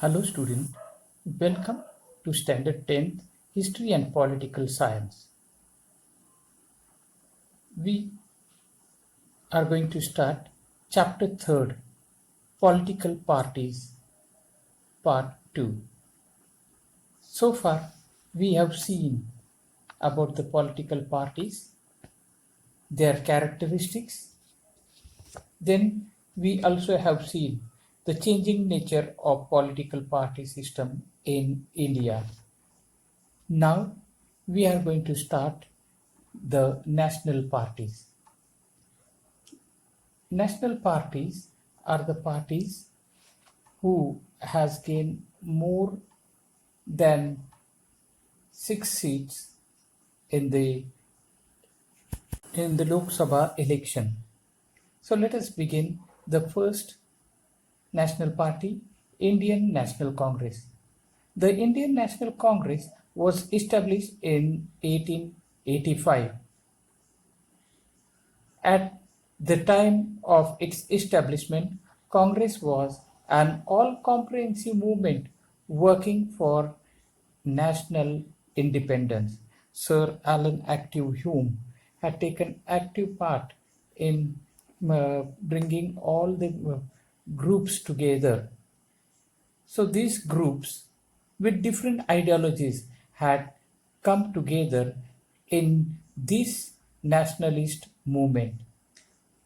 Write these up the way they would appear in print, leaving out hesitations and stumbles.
Hello student, welcome to Standard 10th History and Political Science. We are going to start chapter 3rd, Political Parties, part 2. So far we have seen about the political parties, their characteristics. Then we also have seen the changing nature of political party system in India. Now we are going to start the national parties. National parties are the parties who has gained more than 6 seats in the Lok Sabha election. So let us begin the first national party, Indian National Congress. The Indian National Congress was established in 1885. At the time of its establishment, Congress was an all-comprehensive movement working for national independence. Sir Alan Active Hume had taken active part in bringing all the groups together. So these groups with different ideologies had come together in this nationalist movement.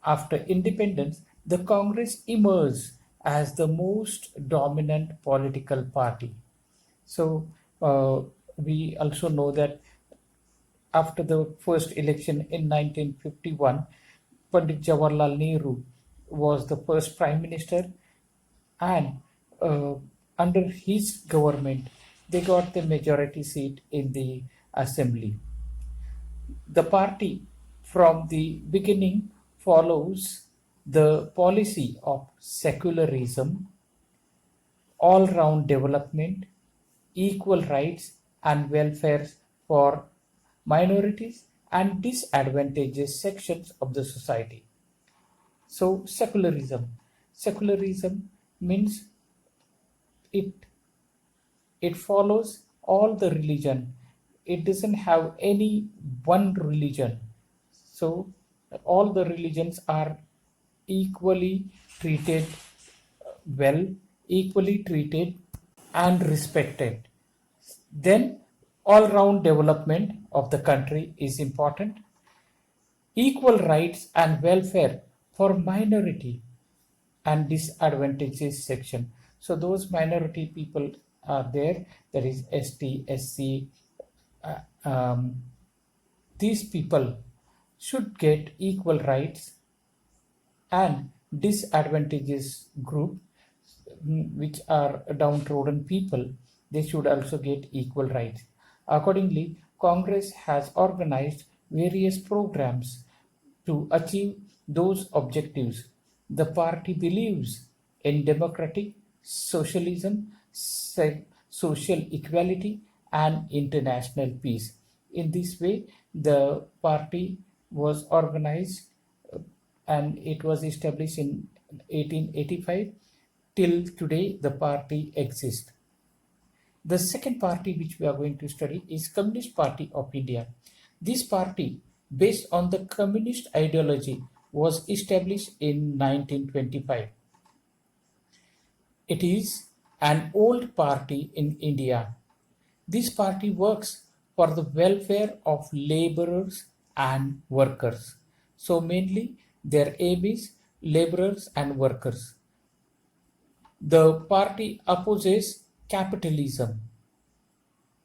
After independence, the Congress emerged as the most dominant political party. So we also know that after the first election in 1951, Pandit Jawaharlal Nehru was the first prime minister, and uh, under his government, they got the majority seat in the assembly. The party from the beginning follows the policy of secularism, all round development, equal rights and welfare for minorities and disadvantaged sections of the society. So, secularism means it it follows all the religion. It doesn't have any one religion. So all the religions are equally treated well, equally treated and respected. Then all round development of the country is important. Equal rights and welfare for minority and disadvantaged section. So those minority people are there. That is ST, SC. Uh, um, these people should get equal rights, and disadvantages group, which are downtrodden people, they should also get equal rights. Accordingly, Congress has organized various programs to achieve those objectives. The party believes in democratic socialism, social equality, and international peace. In this way, the party was organized and it was established in 1885. Till today, the party exists. The second party which we are going to study is Communist Party of India. This party, based on the communist ideology, was established in 1925. It is an old party in India. This party works for the welfare of laborers and workers. So mainly their aim is laborers and workers. The party opposes capitalism.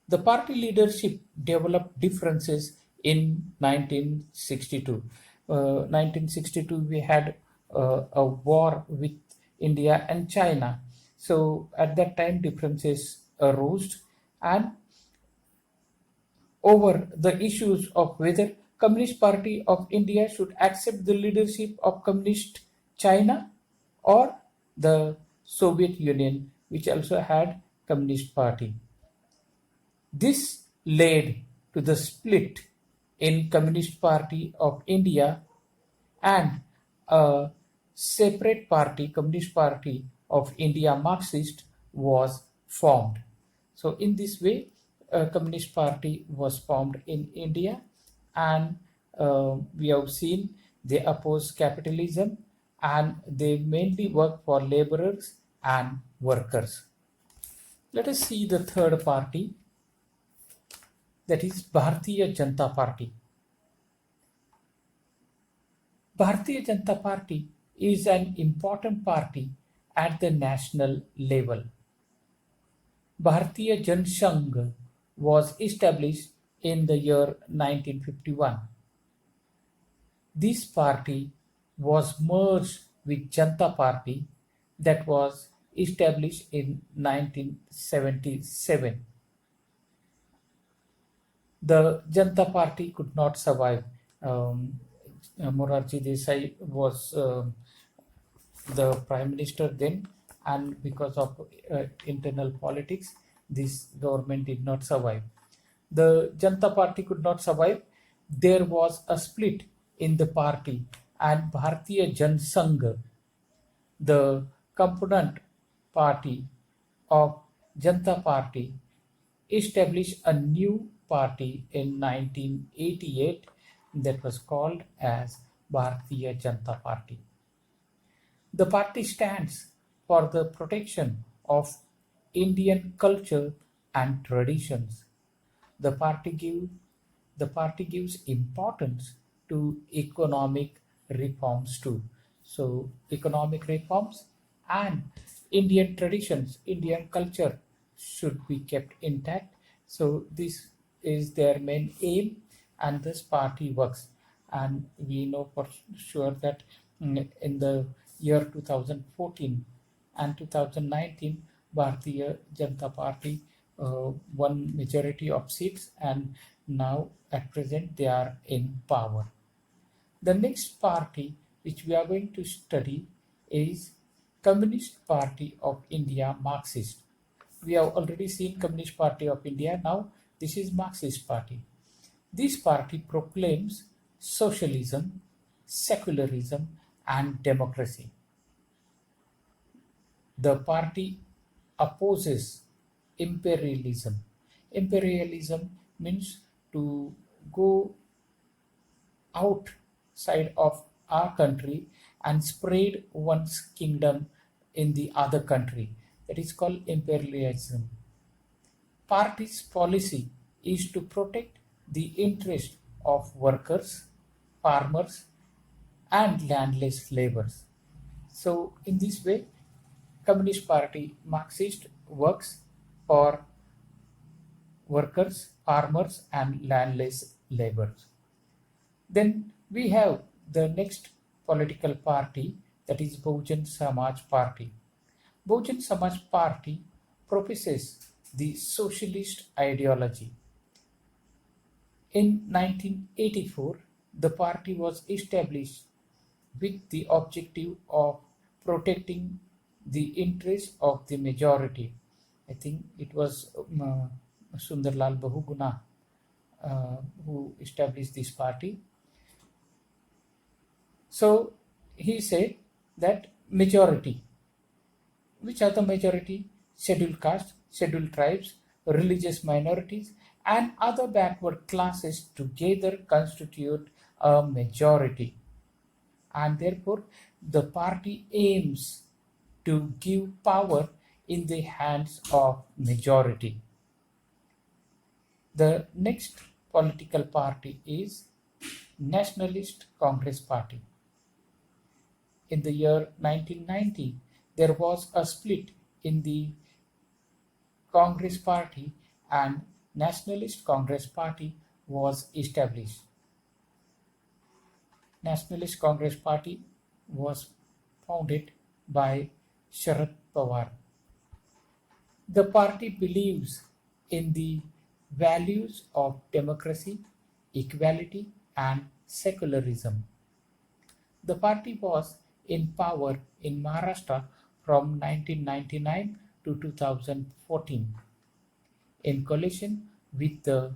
The party leadership developed differences in 1962. 1962, we had a war with India and China. So at that time, differences arose, and over the issues of whether Communist Party of India should accept the leadership of Communist China or the Soviet Union, which also had Communist Party. This led to the split in Communist Party of India and a separate party, Communist Party of India Marxist, was formed. So in this way, a Communist Party was formed in India, and we have seen they oppose capitalism and they mainly work for laborers and workers. Let us see the third party, that is Bharatiya Janata Party. Bharatiya Janata Party is an important party at the national level. Bharatiya Jan Sangh was established in the year 1951. This party was merged with Janata Party that was established in 1977. The Janata Party could not survive. Um, Morarji Desai was the prime minister then, and because of internal politics, this government did not survive. The Janata Party could not survive. There was a split in the party, and Bharatiya Jan Sangh, the component party of Janata Party, established a new party in 1988 that was called as Bharatiya Janata Party. The party stands for the protection of Indian culture and traditions. The party give the party gives importance to economic reforms too. So economic reforms and Indian traditions, Indian culture should be kept intact. So this is their main aim, and this party works. And we know for sure that in the year 2014 and 2019, Bharatiya Janata Party won majority of seats, and now at present they are in power. The next party which we are going to study is Communist Party of India, Marxist. We have already seen Communist Party of India. Now this is Marxist Party. This party proclaims socialism, secularism, and democracy. The party opposes imperialism. Imperialism means to go outside of our country and spread one's kingdom in the other country. That is called imperialism. Party's policy is to protect the interest of workers, farmers, and landless laborers. So in this way, Communist Party Marxist works for workers, farmers, and landless laborers. Then we have the next political party, that is Bahujan Samaj Party. Bahujan Samaj Party proposes the socialist ideology. In 1984, the party was established with the objective of protecting the interests of the majority. I think it was Sundarlal Bahuguna who established this party. So he said that majority, which are the majority? Scheduled castes, scheduled tribes, religious minorities, and other backward classes together constitute a majority. And therefore, the party aims to give power in the hands of majority. The next political party is Nationalist Congress Party. In the year 1990, there was a split in the Congress Party, and Nationalist Congress Party was established. Nationalist Congress Party was founded by Sharad Pawar. The party believes in the values of democracy, equality, and secularism. The party was in power in Maharashtra from 1999 to 2014 in coalition with the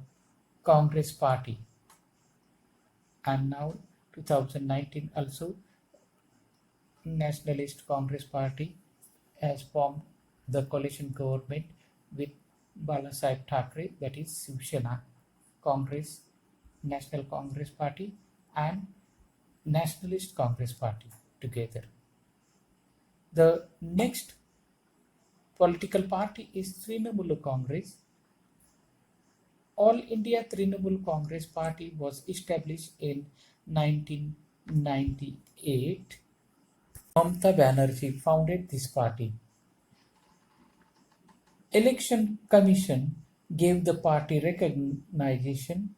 Congress Party, and now 2019 also Nationalist Congress Party has formed the coalition government with Balasaheb Thackeray, that is Shiv Sena, Congress, National Congress Party, and Nationalist Congress Party together. The next political party is Trinamool Congress. All India Trinamool Congress Party was established in 1998. Mamata Banerjee founded this party. Election Commission gave the party recognition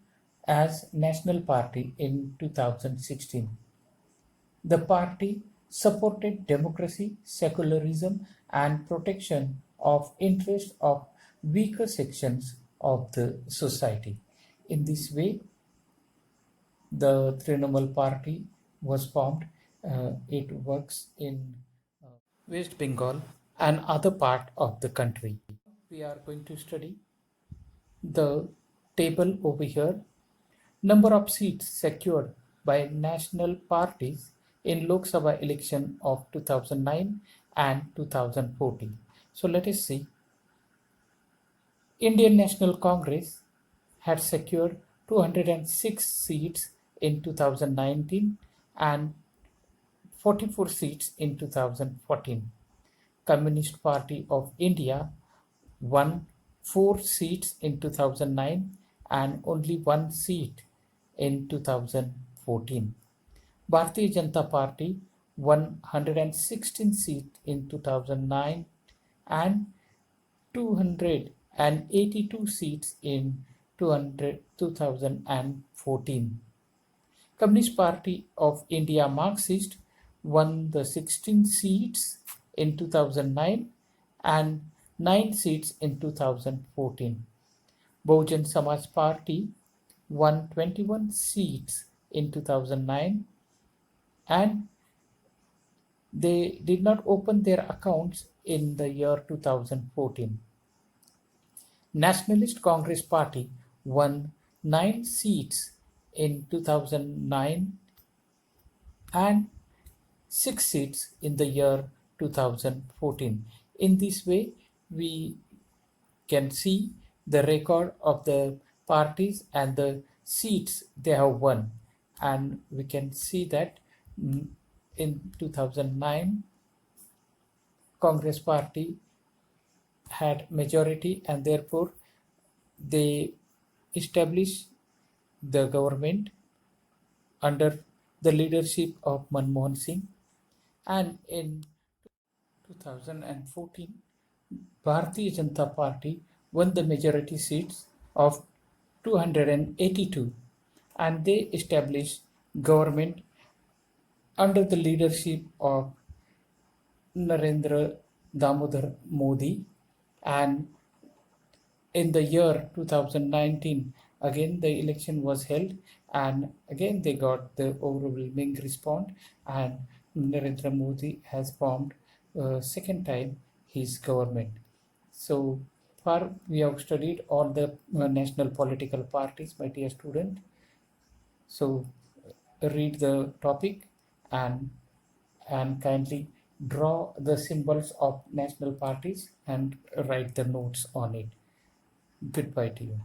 as national party in 2016. The party supported democracy, secularism, and protection of interests of weaker sections of the society. In this way, the Trinamool party was formed. It works in West Bengal and other part of the country. We are going to study the table over here. Number of seats secured by national parties in Lok Sabha election of 2009 and 2014. So let us see. Indian National Congress had secured 206 seats in 2019 and 44 seats in 2014. Communist Party of India won 4 seats in 2009 and only 1 seat in 2014. Bharatiya Janata Party won 116 seats in 2009 and 282 seats in 2014. Communist Party of India Marxist won the 16 seats in 2009 and 9 seats in 2014. Bahujan Samaj Party won 21 seats in 2009 and they did not open their accounts in the year 2014. Nationalist Congress Party won 9 seats in 2009 and 6 seats in the year 2014. In this way, we can see the record of the parties and the seats they have won, and we can see that in 2009 Congress Party had majority and therefore they established the government under the leadership of Manmohan Singh, and in 2014 Bharatiya Janata Party won the majority seats of 282 and they established government under the leadership of Narendra Damodar Modi, and in the year 2019 again the election was held and again they got the overwhelming response and Narendra Modi has formed second time his government. So far we have studied all the national political parties, my dear student. So read the topic and kindly draw the symbols of national parties and write the notes on it. Goodbye to you.